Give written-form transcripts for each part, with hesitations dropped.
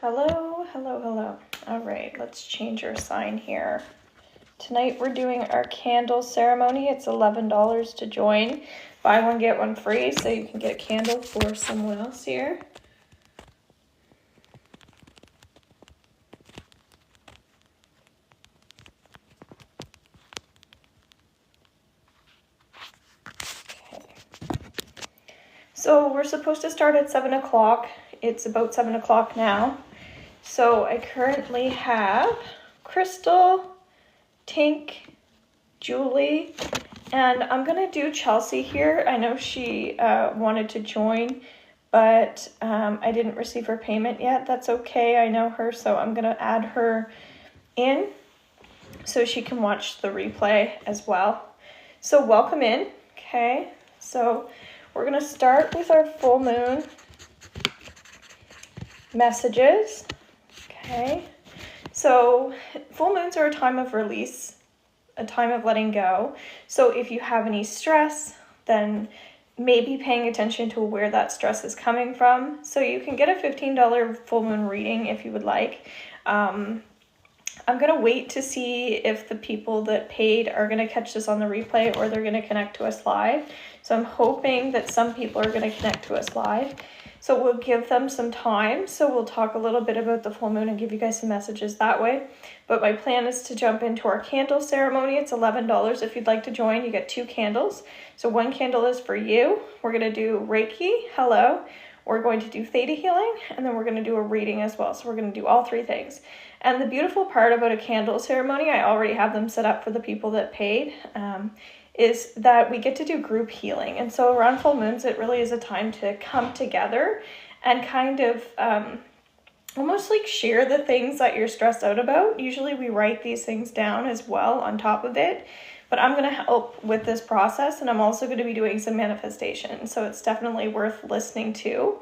Hello, hello, hello. All right, let's change our sign here. Tonight we're doing our candle ceremony. It's $11 to join. Buy one, get one free, so you can get a candle for someone else here. Okay. So we're supposed to start at 7 o'clock. It's about 7 o'clock now. So I currently have Crystal, Tink, Julie, and I'm gonna do Chelsea here. I know she wanted to join, but I didn't receive her payment yet. That's okay, I know her, so I'm gonna add her in so she can watch the replay as well. So welcome in, okay? So we're gonna start with our full moon messages, okay? So full moons are a time of release, a time of letting go. So if you have any stress, then maybe paying attention to where that stress is coming from. So you can get a $15 full moon reading if you would like. I'm going to wait to see if the people that paid are going to catch this on the replay or they're going to connect to us live. So I'm hoping that some people are going to connect to us live. So we'll give them some time. So we'll talk a little bit about the full moon and give you guys some messages that way. But my plan is to jump into our candle ceremony. It's $11. If you'd like to join, you get 2 candles. So one candle is for you. We're going to do Reiki, hello. We're going to do theta healing, and then we're going to do a reading as well. So we're going to do all 3 things. And the beautiful part about a candle ceremony, I already have them set up for the people that paid, is that we get to do group healing. And so around full moons, it really is a time to come together and kind of almost like share the things that you're stressed out about. Usually we write these things down as well on top of it, but I'm going to help with this process, and I'm also going to be doing some manifestation. So it's definitely worth listening to.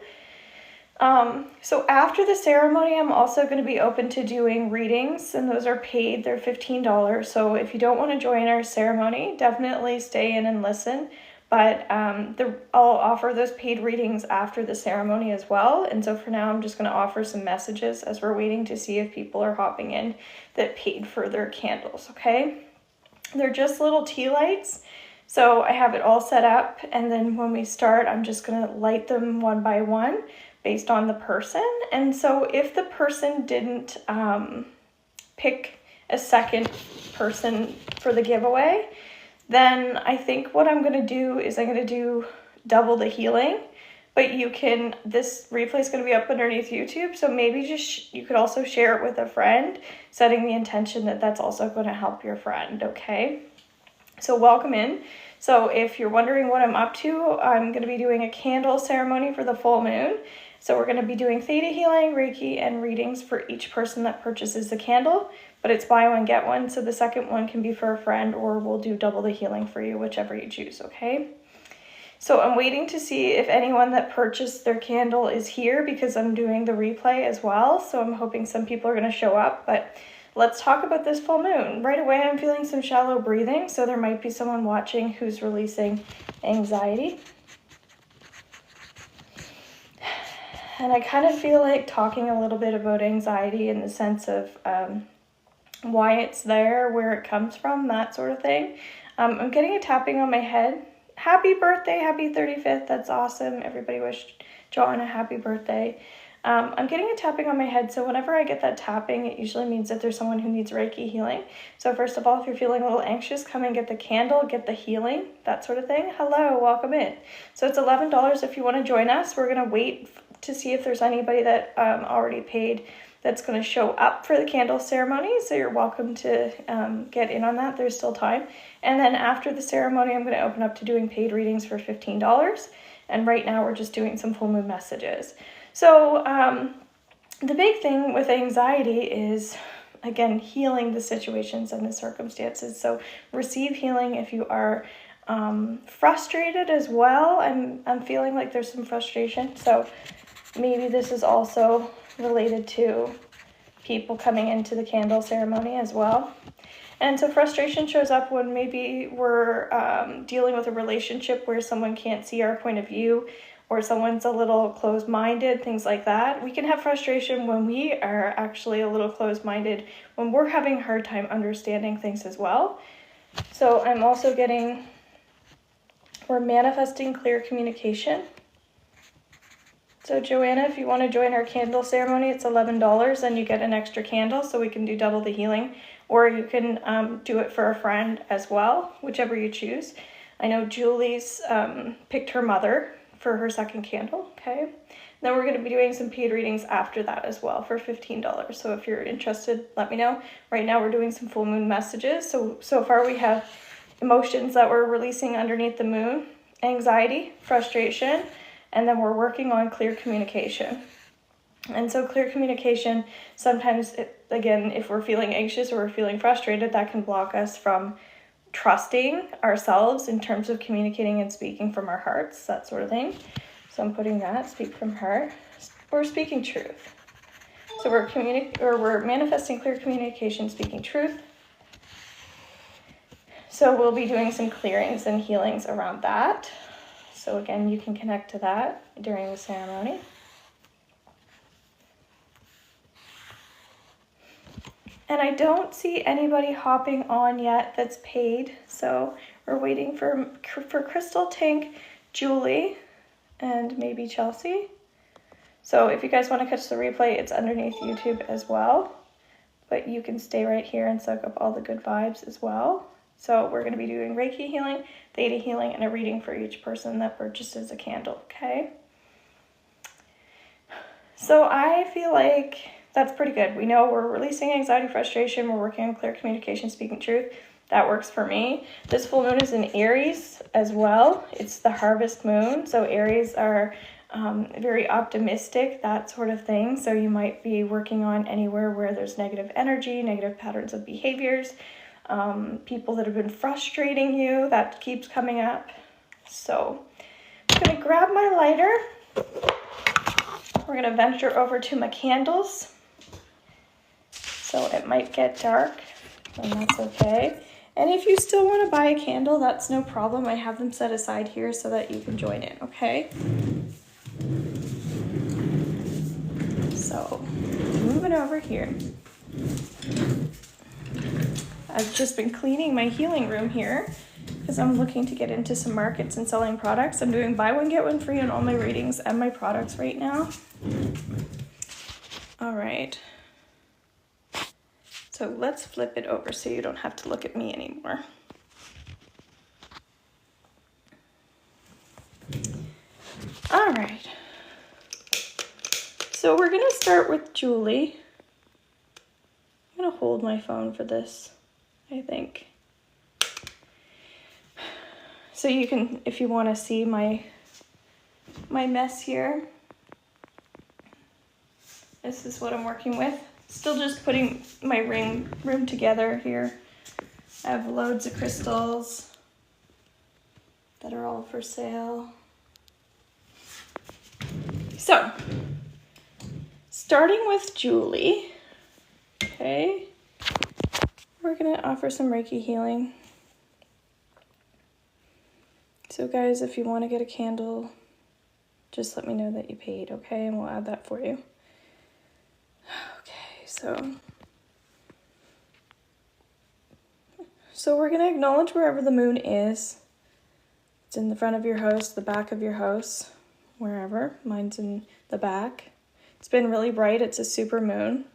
So after the ceremony, I'm also going to be open to doing readings, and those are paid. They're $15. So if you don't want to join our ceremony, definitely stay in and listen. But I'll offer those paid readings after the ceremony as well. And so for now, I'm just going to offer some messages as we're waiting to see if people are hopping in that paid for their candles, okay? They're just little tea lights. So I have it all set up, and then when we start, I'm just going to light them one by one based on the person. And so if the person didn't pick a second person for the giveaway, then I think what I'm going to do is I'm going to do double the healing. But you can, this replay is going to be up underneath YouTube, so maybe just you could also share it with a friend, setting the intention that that's also going to help your friend, okay? So welcome in. So if you're wondering what I'm up to, I'm going to be doing a candle ceremony for the full moon. So we're going to be doing theta healing, Reiki, and readings for each person that purchases the candle, but it's buy one, get one. So the second one can be for a friend, or we'll do double the healing for you, whichever you choose, okay? So I'm waiting to see if anyone that purchased their candle is here, because I'm doing the replay as well. So I'm hoping some people are going to show up, but let's talk about this full moon. Right away, I'm feeling some shallow breathing. So there might be someone watching who's releasing anxiety. And I kind of feel like talking a little bit about anxiety in the sense of why it's there, where it comes from, that sort of thing. I'm getting a tapping on my head. Happy birthday, happy 35th. That's awesome. Everybody wished John a happy birthday. I'm getting a tapping on my head, so whenever I get that tapping, it usually means that there's someone who needs Reiki healing. So first of all, if you're feeling a little anxious, come and get the candle, get the healing, that sort of thing. Hello, welcome in. So it's $11 if you want to join us. We're going to wait to see if there's anybody that already paid that's going to show up for the candle ceremony. So you're welcome to get in on that. There's still time. And then after the ceremony, I'm going to open up to doing paid readings for $15. And right now we're just doing some full moon messages. So the big thing with anxiety is, again, healing the situations and the circumstances. So receive healing if you are frustrated as well. I'm feeling like there's some frustration. So maybe this is also related to people coming into the candle ceremony as well. And so frustration shows up when maybe we're dealing with a relationship where someone can't see our point of view, or someone's a little closed-minded, things like that. We can have frustration when we are actually a little closed-minded, when we're having a hard time understanding things as well. So I'm also getting, we're manifesting clear communication. So Joanna, if you want to join our candle ceremony, it's $11 and you get an extra candle, so we can do double the healing. Or you can do it for a friend as well, whichever you choose. I know Julie's picked her mother for her second candle, okay? Then we're going to be doing some paid readings after that as well for $15. So if you're interested, let me know. Right now we're doing some full moon messages. So far we have emotions that we're releasing underneath the moon, anxiety, frustration, and then we're working on clear communication. And so clear communication, sometimes, again, if we're feeling anxious or we're feeling frustrated, that can block us from trusting ourselves in terms of communicating and speaking from our hearts, that sort of thing. So I'm putting that, speak from heart, or speaking truth. So we're manifesting clear communication, speaking truth. So we'll be doing some clearings and healings around that. So again, you can connect to that during the ceremony. And I don't see anybody hopping on yet that's paid. So we're waiting for Crystal, Tank, Julie, and maybe Chelsea. So if you guys want to catch the replay, it's underneath YouTube as well. But you can stay right here and soak up all the good vibes as well. So we're going to be doing Reiki healing, Theta healing, and a reading for each person that purchases a candle, okay? So I feel like that's pretty good. We know we're releasing anxiety, frustration, we're working on clear communication, speaking truth. That works for me. This full moon is in Aries as well. It's the harvest moon, so Aries are very optimistic, that sort of thing. So you might be working on anywhere where there's negative energy, negative patterns of behaviors, people that have been frustrating you, that keeps coming up. So I'm gonna grab my lighter. We're gonna venture over to my candles. So it might get dark, and that's okay. And if you still want to buy a candle, that's no problem. I have them set aside here so that you can join in, okay? So moving over here. I've just been cleaning my healing room here because I'm looking to get into some markets and selling products. I'm doing buy one, get one free on all my readings and my products right now. All right. So let's flip it over so you don't have to look at me anymore. All right. So we're going to start with Julie. I'm going to hold my phone for this, I think. So you can, if you want to see my mess here, this is what I'm working with. Still just putting my room together here. I have loads of crystals that are all for sale. So, starting with Julie, okay, we're gonna offer some Reiki healing. So guys, if you wanna get a candle, just let me know that you paid, okay, and we'll add that for you. So we're going to acknowledge wherever the moon is. It's in the front of your house, the back of your house, wherever. Mine's in the back. It's been really bright. It's a super moon.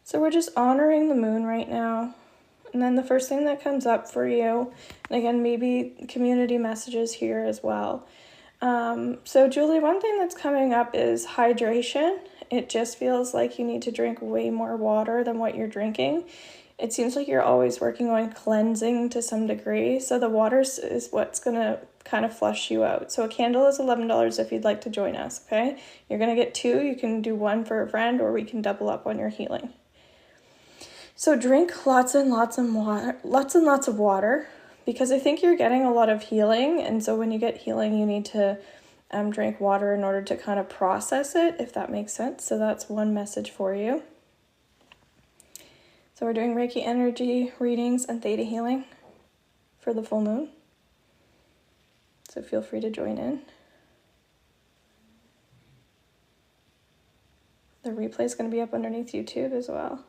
So we're just honoring the moon right now. And then the first thing that comes up for you, and again, maybe community messages here as well. So Julie, one thing that's coming up is hydration. It just feels like you need to drink way more water than what you're drinking. It seems like you're always working on cleansing to some degree. So the water is what's going to kind of flush you out. So a candle is $11 if you'd like to join us, okay? You're going to get two. You can do one for a friend, or we can double up on your healing. So drink lots and lots of water, because I think you're getting a lot of healing. And so when you get healing, you need to drink water in order to kind of process it, if that makes sense. So that's one message for you. So we're doing Reiki energy readings and Theta healing for the full moon. so feel free to join in. The replay is going to be up underneath YouTube as well.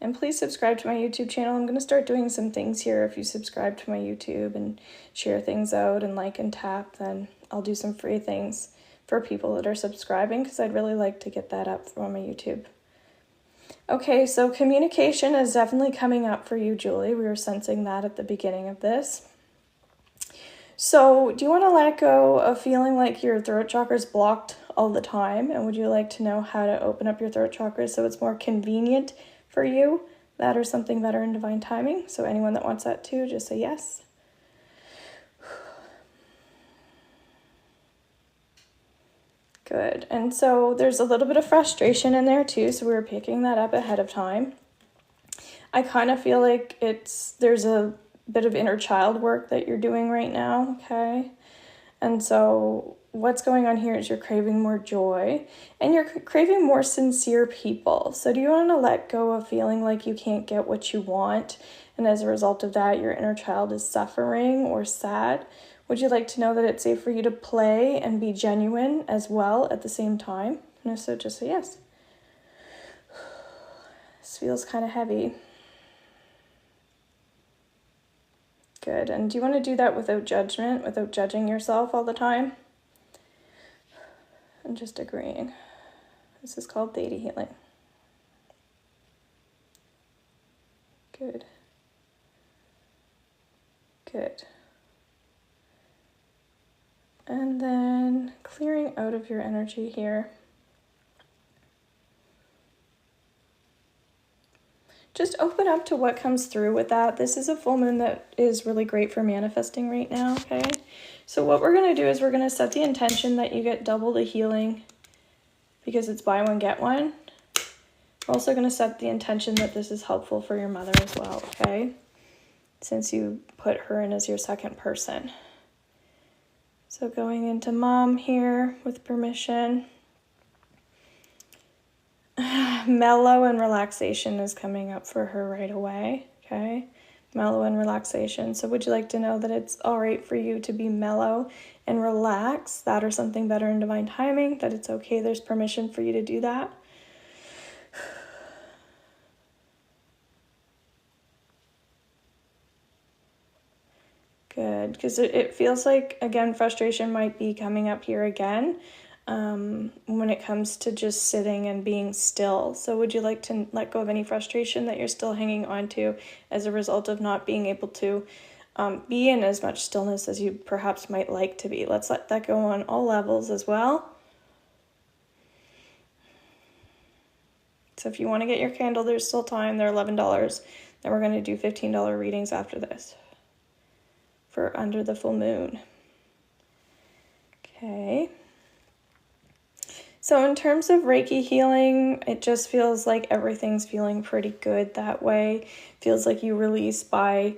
And please subscribe to my YouTube channel. I'm going to start doing some things here. If you subscribe to my YouTube and share things out and like and tap, then I'll do some free things for people that are subscribing, because I'd really like to get that up on my YouTube. Okay, so communication is definitely coming up for you, Julie. We were sensing that at the beginning of this. So do you want to let go of feeling like your throat chakra is blocked all the time? And would you like to know how to open up your throat chakra so it's more convenient for you? That or something better in divine timing? So anyone that wants that too, just say yes. Good. And so there's a little bit of frustration in there too, so we were picking that up ahead of time. I kind of feel like there's a bit of inner child work that you're doing right now, okay? And so what's going on here is you're craving more joy and you're craving more sincere people. So do you want to let go of feeling like you can't get what you want, and as a result of that your inner child is suffering or sad? Would you like to know that it's safe for you to play and be genuine as well at the same time? And if so, just say yes. This feels kind of heavy. Good. And do you want to do that without judgment, without judging yourself all the time? And just agreeing. This is called theta healing. Good. Good. And then clearing out of your energy here. Just open up to what comes through with that. This is a full moon that is really great for manifesting right now, okay? So what we're going to do is we're going to set the intention that you get double the healing because it's buy one, get one. We're also going to set the intention that this is helpful for your mother as well, okay? Since you put her in as your second person. So going into mom here with permission. Mellow and relaxation is coming up for her right away, okay? Mellow and relaxation. So would you like to know that it's all right for you to be mellow and relax? That or something better in divine timing? That it's okay, there's permission for you to do that? Good, because it feels like, again, frustration might be coming up here again. When it comes to just sitting and being still. So would you like to let go of any frustration that you're still hanging on to as a result of not being able to be in as much stillness as you perhaps might like to be? Let's let that go on all levels as well. So if you want to get your candle, there's still time. They're $11. Then we're going to do $15 readings after this for under the full moon. Okay. So in terms of Reiki healing, it just feels like everything's feeling pretty good that way. Feels like you release by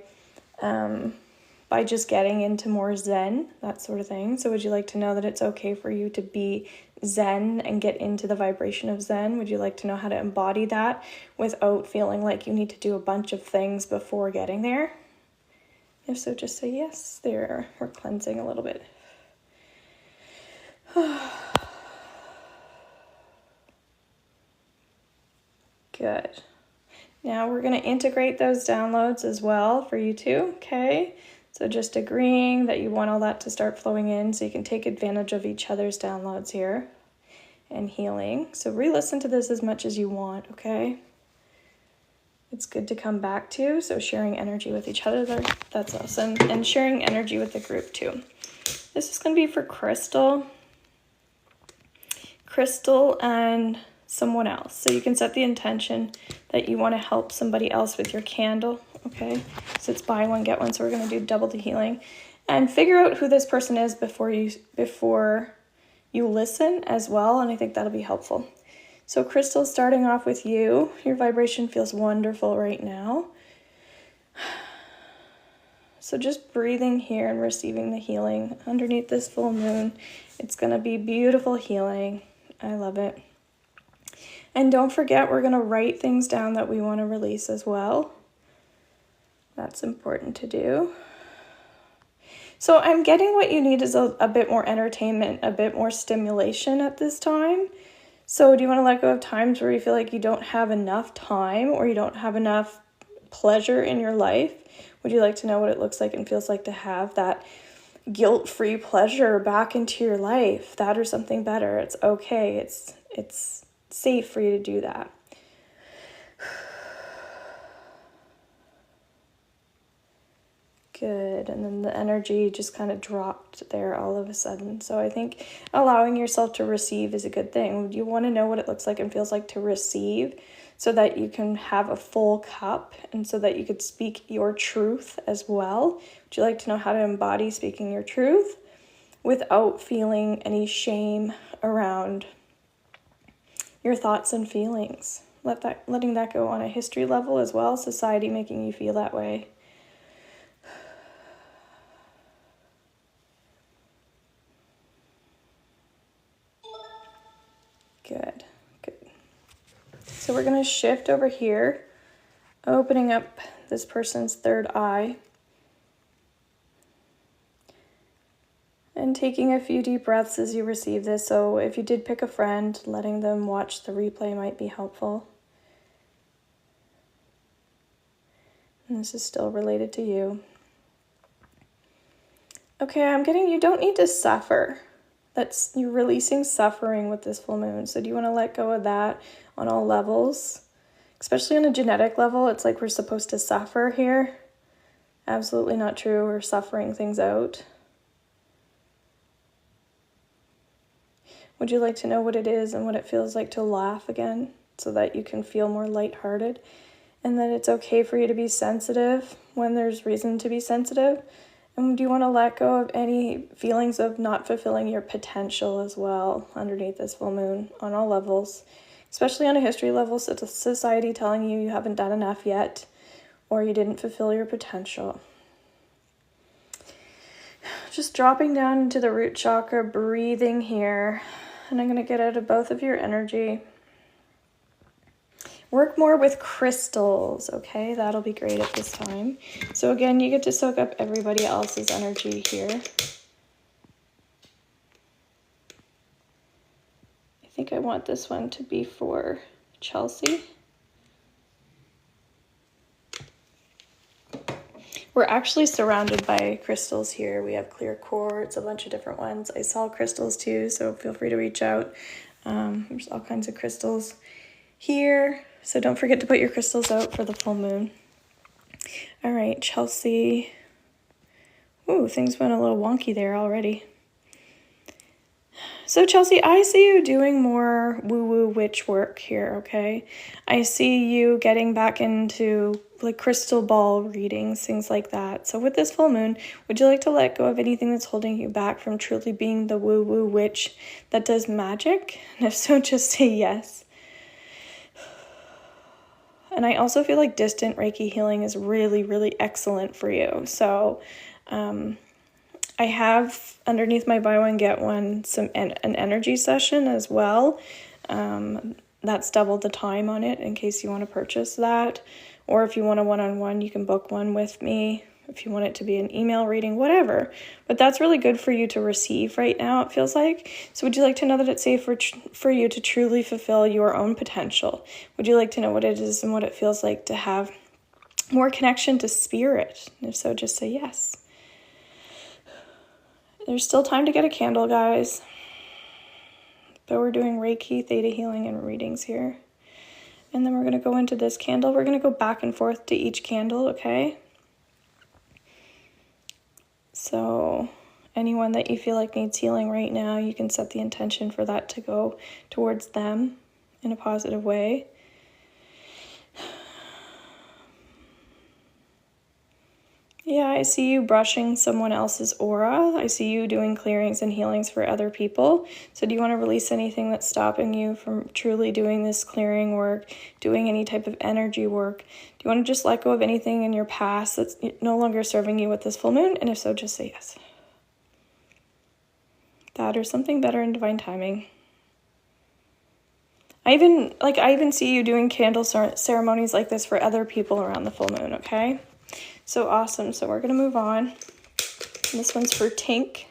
just getting into more Zen, that sort of thing. So would you like to know that it's okay for you to be Zen and get into the vibration of Zen? Would you like to know how to embody that without feeling like you need to do a bunch of things before getting there? If so, just say yes. There, we're cleansing a little bit. Good. Now we're going to integrate those downloads as well for you too, okay? So just agreeing that you want all that to start flowing in so you can take advantage of each other's downloads here and healing. So re-listen to this as much as you want, okay? It's good to come back to, so sharing energy with each other there, that's awesome. And sharing energy with the group too. This is going to be for Crystal and someone else. So you can set the intention that you want to help somebody else with your candle, okay? So it's buy one, get one, so we're going to do double the healing. And figure out who this person is before you listen as well, and I think that'll be helpful. So Crystal, starting off with you, your vibration feels wonderful right now. So just breathing here and receiving the healing underneath this full moon. It's going to be beautiful healing. I love it. And don't forget, we're going to write things down that we want to release as well. That's important to do. So I'm getting what you need is a bit more entertainment, a bit more stimulation at this time. So do you want to let go of times where you feel like you don't have enough time or you don't have enough pleasure in your life? Would you like to know what it looks like and feels like to have that guilt-free pleasure back into your life? That or something better. It's okay. It's safe for you to do that. Good. And then the energy just kind of dropped there all of a sudden. So I think allowing yourself to receive is a good thing. You want to know what it looks like and feels like to receive so that you can have a full cup and so that you could speak your truth as well. Would you like to know how to embody speaking your truth without feeling any shame around your thoughts and feelings? Letting that go on a history level as well, society making you feel that way. Good. So we're going to shift over here, opening up this person's third eye, and taking a few deep breaths as you receive this. So if you did pick a friend, letting them watch the replay might be helpful. And this is still related to you. Okay, I'm getting you don't need to suffer. You're releasing suffering with this full moon. So do you want to let go of that on all levels? Especially on a genetic level, it's like we're supposed to suffer here. Absolutely not true. We're suffering things out. Would you like to know what it is and what it feels like to laugh again so that you can feel more lighthearted? And that it's okay for you to be sensitive when there's reason to be sensitive? And do you want to let go of any feelings of not fulfilling your potential as well underneath this full moon on all levels, especially on a history level, so it's society telling you haven't done enough yet or you didn't fulfill your potential. Just dropping down into the root chakra, breathing here, and I'm going to get out of both of your energy. Work more with crystals, okay? That'll be great at this time. So again, you get to soak up everybody else's energy here. I think I want this one to be for Chelsea. We're actually surrounded by crystals here. We have clear quartz, a bunch of different ones. I saw crystals too, so feel free to reach out. There's all kinds of crystals here. So don't forget to put your crystals out for the full moon. All right, Chelsea. Ooh, things went a little wonky there already. So Chelsea, I see you doing more woo-woo witch work here, okay? I see you getting back into like crystal ball readings, things like that. So with this full moon, would you like to let go of anything that's holding you back from truly being the woo-woo witch that does magic? And if so, just say yes. And I also feel like distant Reiki healing is really, really excellent for you. So I have underneath my buy one, get one, an energy session as well. That's double the time on it in case you want to purchase that. Or if you want a one-on-one, you can book one with me. If you want it to be an email reading, whatever. But that's really good for you to receive right now, it feels like. So would you like to know that it's safe for you to truly fulfill your own potential? Would you like to know what it is and what it feels like to have more connection to spirit? And if so, just say yes. There's still time to get a candle, guys. But we're doing Reiki, Theta healing, and readings here. And then we're going to go into this candle. We're going to go back and forth to each candle, okay? So anyone that you feel like needs healing right now, you can set the intention for that to go towards them in a positive way. Yeah, I see you brushing someone else's aura. I see you doing clearings and healings for other people. So do you want to release anything that's stopping you from truly doing this clearing work, doing any type of energy work? Do you want to just let go of anything in your past that's no longer serving you with this full moon? And if so, just say yes. That or something better in divine timing. I even see you doing candle ceremonies like this for other people around the full moon, okay? So awesome. So we're going to move on. And this one's for Tink.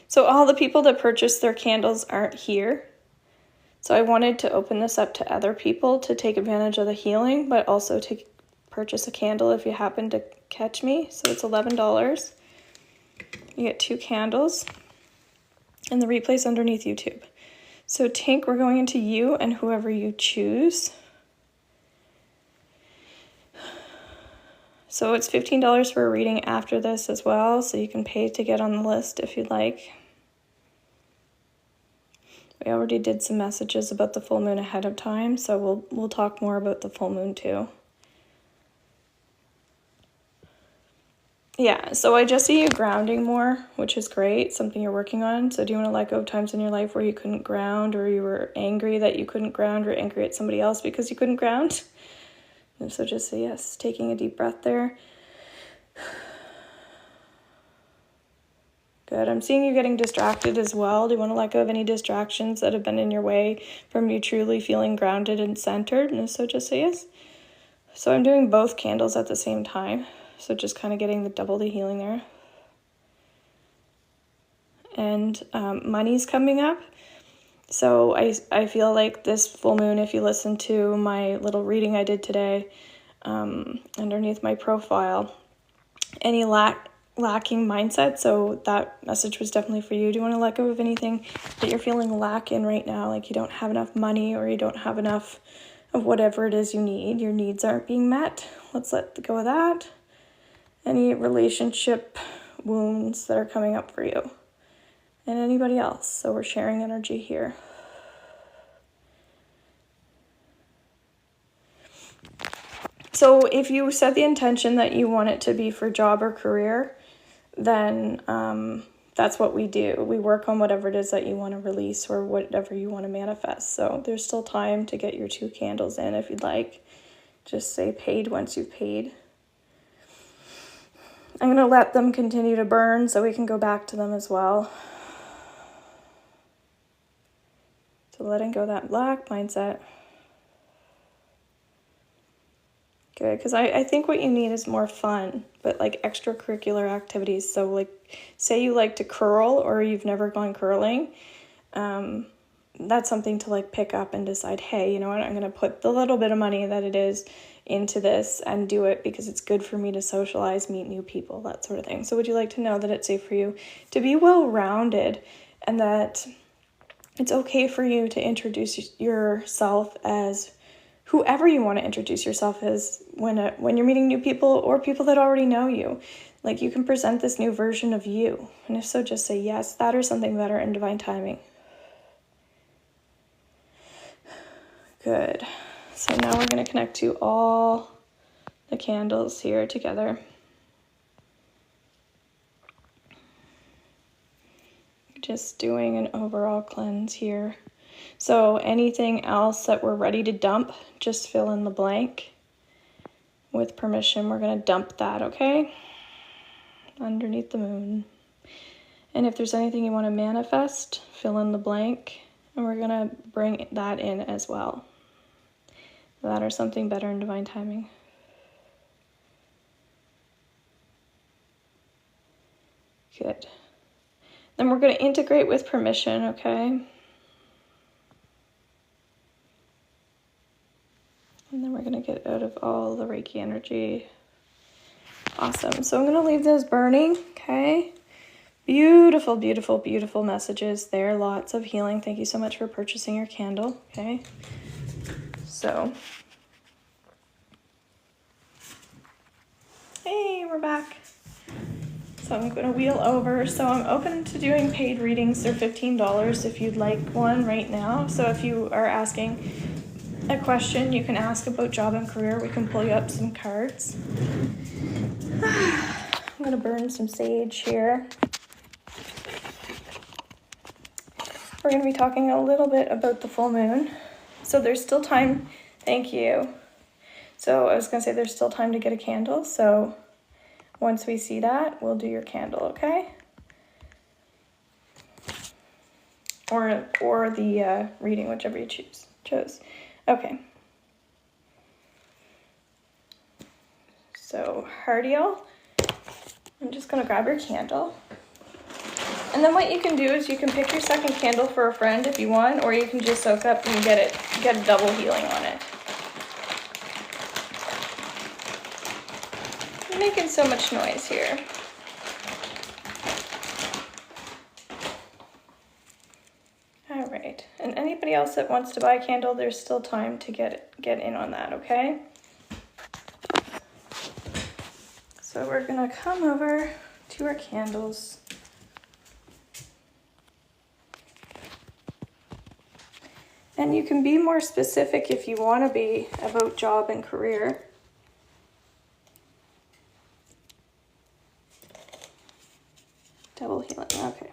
So all the people that purchased their candles aren't here. So I wanted to open this up to other people to take advantage of the healing, but also to purchase a candle if you happen to catch me. So it's $11. You get 2 candles, and the replay's underneath YouTube. So Tink, we're going into you and whoever you choose. So it's $15 for a reading after this as well, so you can pay to get on the list if you'd like. We already did some messages about the full moon ahead of time, so we'll talk more about the full moon too. Yeah, so I just see you grounding more, which is great, something you're working on. So do you want to let go of times in your life where you couldn't ground, or you were angry that you couldn't ground, or angry at somebody else because you couldn't ground? And so just say yes, taking a deep breath there. Good. I'm seeing you getting distracted as well. Do you want to let go of any distractions that have been in your way from you truly feeling grounded and centered? And so just say yes. So I'm doing both candles at the same time. So just kind of getting double the healing there. And money's coming up. So I feel like this full moon, if you listen to my little reading I did today underneath my profile, any lacking mindset, so that message was definitely for you. Do you want to let go of anything that you're feeling lack in right now, like you don't have enough money or you don't have enough of whatever it is you need, your needs aren't being met? Let's let go of that. Any relationship wounds that are coming up for you and anybody else. So we're sharing energy here. So if you set the intention that you want it to be for job or career, then that's what we do. We work on whatever it is that you want to release or whatever you want to manifest. So there's still time to get your 2 candles in if you'd like. Just say paid once you've paid. I'm going to let them continue to burn so we can go back to them as well. So letting go of that lack mindset. Good, because I think what you need is more fun, but like extracurricular activities. So like, say you like to curl or you've never gone curling. That's something to like pick up and decide, hey, you know what, I'm going to put the little bit of money that it is into this and do it because it's good for me to socialize, meet new people, that sort of thing. So would you like to know that it's safe for you to be well-rounded and that it's okay for you to introduce yourself as whoever you want to introduce yourself as when you're meeting new people or people that already know you. Like, you can present this new version of you. And if so, just say yes, that or something better in divine timing. Good. So now we're going to connect to all the candles here together. Just doing an overall cleanse here. So anything else that we're ready to dump, just fill in the blank. With permission, we're going to dump that, okay? Underneath the moon. And if there's anything you want to manifest, fill in the blank. And we're going to bring that in as well. That or something better in divine timing. Good. Then we're going to integrate with permission, okay? And then we're going to get out of all the Reiki energy. Awesome. So I'm going to leave this burning, okay? Beautiful, beautiful, beautiful messages there. Lots of healing. Thank you so much for purchasing your candle, okay? So, hey, we're back. So I'm going to wheel over. So I'm open to doing paid readings. They're $15 if you'd like one right now. So if you are asking a question you can ask about job and career, we can pull you up some cards. I'm going to burn some sage here. We're going to be talking a little bit about the full moon. So there's still time. Thank you. So I was going to say there's still time to get a candle. So once we see that, we'll do your candle, okay? Or the reading, whichever you chose. Okay. So Hardiel, I'm just gonna grab your candle. And then what you can do is you can pick your second candle for a friend if you want, or you can just soak up and get a double healing on it. You're making so much noise here. All right, and anybody else that wants to buy a candle, there's still time to get in on that, okay? So we're gonna come over to our candles. And you can be more specific if you want to be about job and career. Double healing, okay.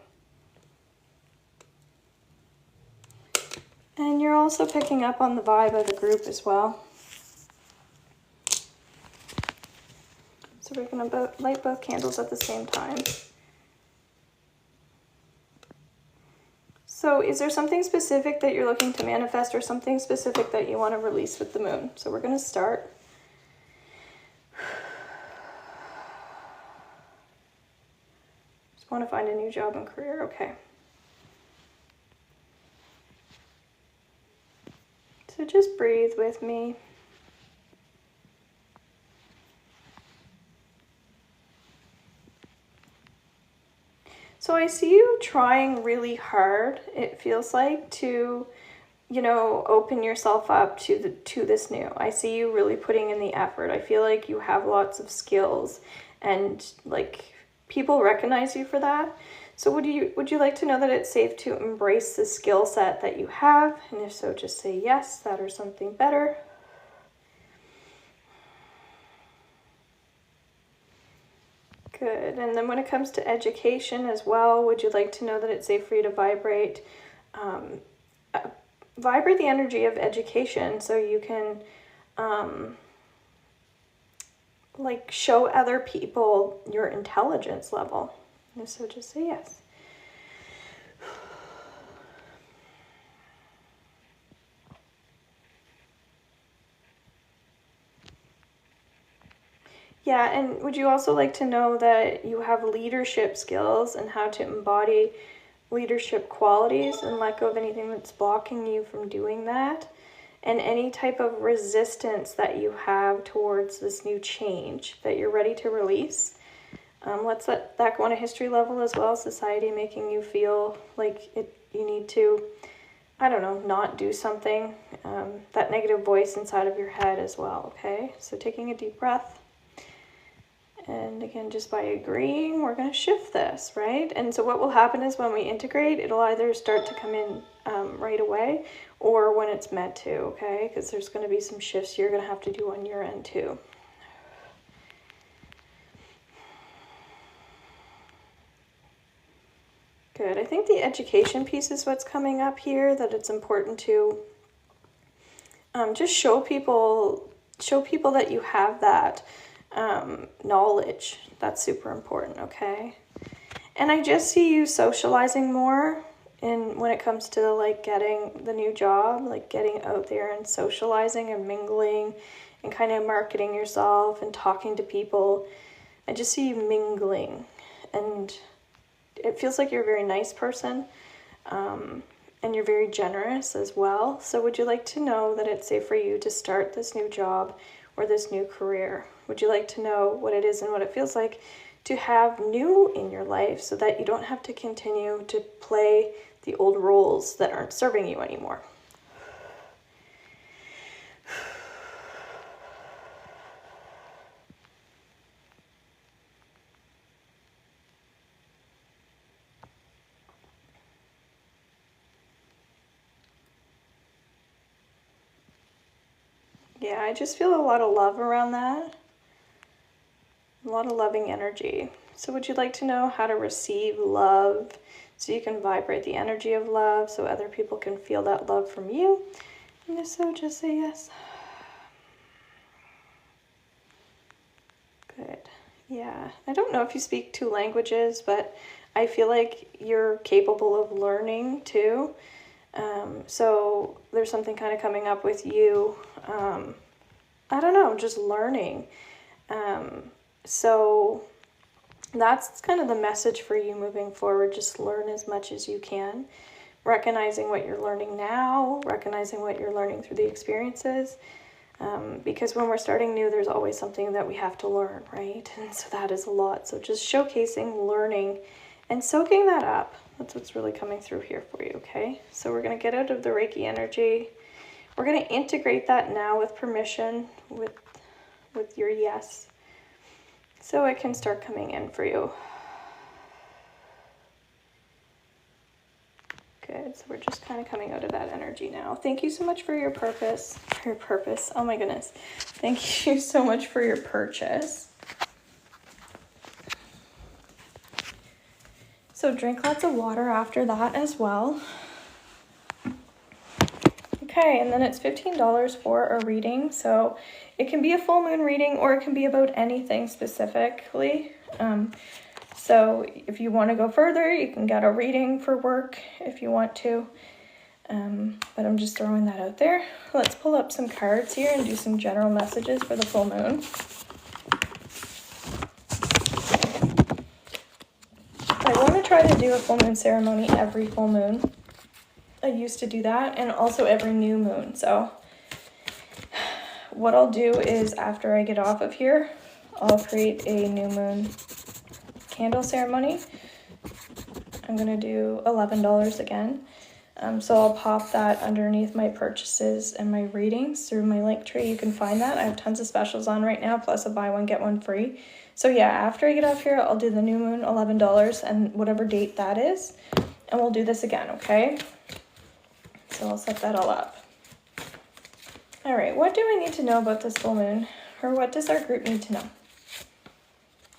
And you're also picking up on the vibe of the group as well. So we're going to light both candles at the same time. So is there something specific that you're looking to manifest, or something specific that you want to release with the moon? So we're going to start. Just want to find a new job and career, okay. So just breathe with me. So I see you trying really hard, it feels like, to, you know, open yourself up to this new. I see you really putting in the effort. I feel like you have lots of skills, and like people recognize you for that. So would you like to know that it's safe to embrace the skill set that you have? And if so, just say yes, that or something better. Good. And then when it comes to education as well, would you like to know that it's safe for you to vibrate the energy of education, so you can like show other people your intelligence level? And so just say yes. Yeah, and would you also like to know that you have leadership skills and how to embody leadership qualities and let go of anything that's blocking you from doing that, and any type of resistance that you have towards this new change that you're ready to release. Let's let that go on a history level as well. Society making you feel like you need to, I don't know, not do something. That negative voice inside of your head as well, okay? So taking a deep breath. And again, just by agreeing, we're going to shift this, right? And so what will happen is when we integrate, it'll either start to come in right away, or when it's meant to, okay? Because there's going to be some shifts you're going to have to do on your end too. Good. I think the education piece is what's coming up here, that it's important to just show people that you have that knowledge. That's super important, okay? And I just see you socializing more when it comes to like getting the new job, like getting out there and socializing and mingling and kind of marketing yourself and talking to people. I just see you mingling, and it feels like you're a very nice person, and you're very generous as well. So would you like to know that it's safe for you to start this new job or this new career? Would you like to know what it is and what it feels like to have new in your life, so that you don't have to continue to play the old roles that aren't serving you anymore? Yeah, I just feel a lot of love around that. A lot of loving energy. So would you like to know how to receive love, so you can vibrate the energy of love, so other people can feel that love from you? And if so, just say yes. Good. Yeah. I don't know if you speak 2 languages, but I feel like you're capable of learning too. So there's something kind of coming up with you. I don't know, just learning. So That's kind of the message for you moving forward. Just learn as much as you can, recognizing what you're learning now, recognizing what you're learning through the experiences. Because when we're starting new, there's always something that we have to learn, right? And so that is a lot. So just showcasing, learning, and soaking that up. That's what's really coming through here for you, okay? So we're going to get out of the Reiki energy. We're going to integrate that now with permission, with your yes, so it can start coming in for you. Good. So we're just kind of coming out of that energy now. Thank you so much for your purpose. Oh my goodness. Thank you so much for your purchase. So drink lots of water after that as well. Okay, and then it's $15 for a reading. So it can be a full moon reading, or it can be about anything specifically. So if you want to go further, you can get a reading for work if you want to. But I'm just throwing that out there. Let's pull up some cards here and do some general messages for the full moon. I want to try to do a full moon ceremony every full moon. I used to do that, and also every new moon. So what I'll do is, after I get off of here, I'll create a new moon candle ceremony. I'm going to do $11 again. So I'll pop that underneath my purchases and my readings through my link tree. You can find that. I have tons of specials on right now, plus a buy one, get one free. So yeah, after I get off here, I'll do the new moon, $11, and whatever date that is. And we'll do this again, okay? So I'll set that all up. All right, what do I need to know about this full moon? Or what does our group need to know?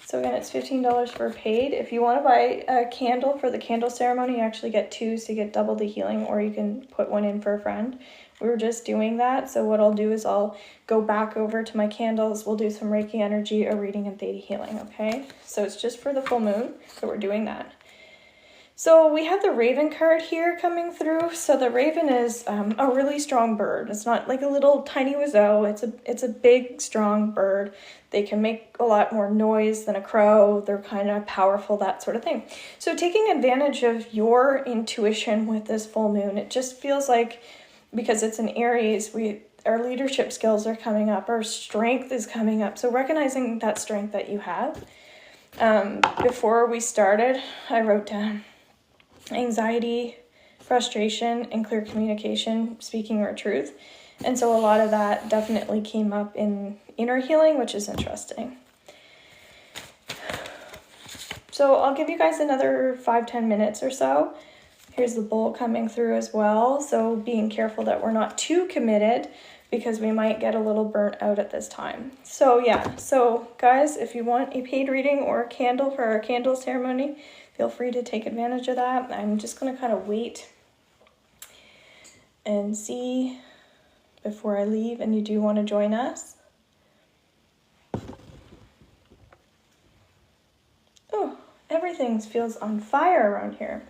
So again, it's $15 for paid. If you want to buy a candle for the candle ceremony, you actually get two, so you get double the healing, or you can put one in for a friend. We were just doing that, so what I'll do is I'll go back over to my candles. We'll do some Reiki energy, a reading, and theta healing, okay? So it's just for the full moon, so we're doing that. So we have the Raven card here coming through. So the Raven is a really strong bird. It's not like a little tiny Wazoo. It's a big, strong bird. They can make a lot more noise than a crow. They're kind of powerful, that sort of thing. So taking advantage of your intuition with this full moon, it just feels like, because it's an Aries, our leadership skills are coming up. Our strength is coming up. So recognizing that strength that you have. Before we started, I wrote down anxiety, frustration, and clear communication, speaking our truth. And so a lot of that definitely came up in inner healing, which is interesting. So I'll give you guys another 5-10 minutes or so. Here's the bowl coming through as well. So being careful that we're not too committed, because we might get a little burnt out at this time. So yeah, so guys, if you want a paid reading or a candle for our candle ceremony, feel free to take advantage of that. I'm just going to kind of wait and see before I leave, and you do want to join us. Oh, everything feels on fire around here.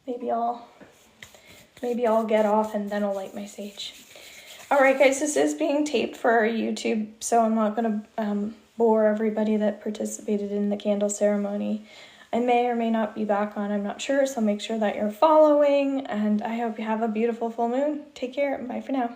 Maybe I'll get off and then I'll light my sage. All right, guys, this is being taped for our YouTube, so I'm not going to bore everybody that participated in the candle ceremony. I may or may not be back on, I'm not sure, so make sure that you're following, and I hope you have a beautiful full moon. Take care, and bye for now.